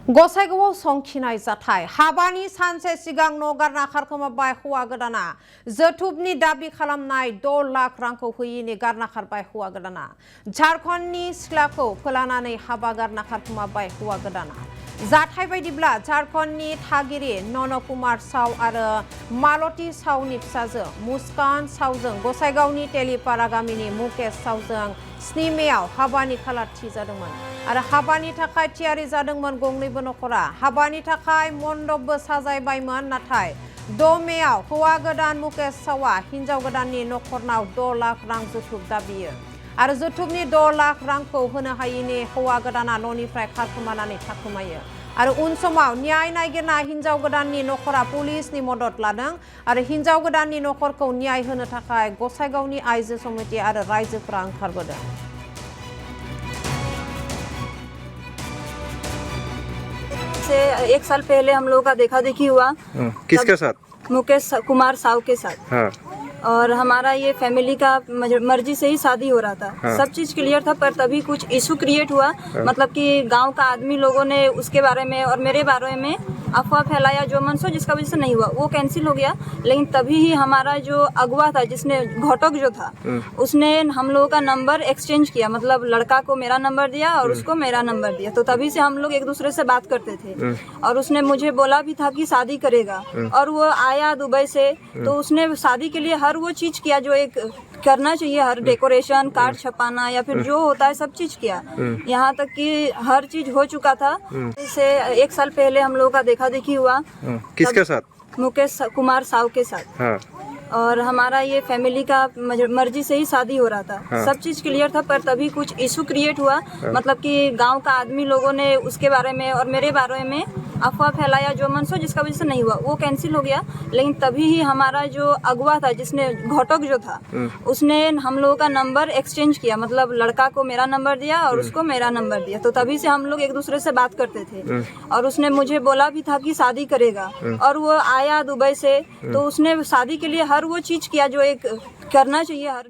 गसाइगावआव संखिनाय जाथाय हाबानि सानसे सिगां न' गारना खारखोमाबाय हौवा गोदाना जोथुबनि दाबि खालामनाय 6 लाख रांखौ होयिनि गारना खारबाय हौवा गोदाना झारखन्डनि सिख्लाखौ फोलानानै हाबा गारना खारखोमाबाय हौवा गोदाना जाथाय बायदिब्ला झारखन्डनि थागिरि नन कुमार साव आरो मालती सावनि फिसाजो मुस्कान सावजों गसाइगावनि तेलिपारा गामिनि मुकेश सावजों 7 मेआव हाबानि खालार थि जादोंमोन आरो हाबानि थाखाय थियारि जादोंमोन गंनैबो नखरा हाबानि थाखाय मण्डपबो साजायबायमोन नाथाय 6 मेआव हौवा गोदान मुकेश सावा हिन्जाव गोदाननि नखरनाव 6 लाख रां जुथुब दाबियो आरो जुथुबनि 6 लाख रांखौ होनो हायिनि हौवा गोदाना न'निफ्राय खारखोमानानै थाखोमायो आरो उन समाव न्याय नागिरना हिन्जाव गोदाननि नखरा पुलिसनि मदद लादों आरो हिन्जाव गोदाननि नखरखौ न्याय होनो थाखाय गसाइगावनि आइजो समिति आरो रायजोफोरा ओंखारबोदों। से 1 साल पहले हम लोगों का देखा देखी हुआ। किसके साथ? मुकेश कुमार साव के साथ। हाँ। और हमारा ये फैमिली का मर्जी से ही शादी हो रहा था। हाँ। सब चीज क्लियर था पर तभी कुछ इशू क्रिएट हुआ। हाँ। मतलब कि गांव का आदमी लोगों ने उसके बारे में और मेरे बारे में अफवाह फैलाया जो मन सो जिसका वजह से नहीं हुआ वो कैंसिल हो गया। लेकिन तभी ही हमारा जो अगुआ था जिसने घटक जो था उसने हम लोगों का नंबर एक्सचेंज किया। मतलब लड़का को मेरा नंबर दिया और उसको मेरा नंबर दिया तो तभी से हम लोग एक दूसरे से बात करते थे। और उसने मुझे बोला भी था कि शादी करेगा और वो आया दुबई से तो उसने शादी के लिए हर वो चीज किया जो एक करना चाहिए। हर डेकोरेशन कार्ड छपाना या फिर जो होता है सब चीज किया। यहाँ तक कि हर चीज हो चुका था। से 1 साल पहले हम लोगों का देखा देखी हुआ। किसके साथ? मुकेश कुमार साव के साथ। हाँ। और हमारा ये फैमिली का मर्जी से ही शादी हो रहा था। हाँ। सब चीज क्लियर था पर तभी कुछ इशू क्रिएट हुआ। मतलब कि गांव का आदमी लोगों ने उसके बारे में और मेरे बारे में अफवाह फैलाया जो मन सो जिसका वजह से नहीं हुआ वो कैंसिल हो गया। लेकिन तभी ही हमारा जो अगुआ था जिसने घटक जो था उसने हम लोगों का नंबर एक्सचेंज किया। मतलब लड़का को मेरा नंबर दिया और उसको मेरा नंबर दिया तो तभी से हम लोग एक दूसरे से बात करते थे। और उसने मुझे बोला भी था कि शादी करेगा और वो आया दुबई से तो उसने शादी के लिए हर वो चीज किया जो एक करना चाहिए। हर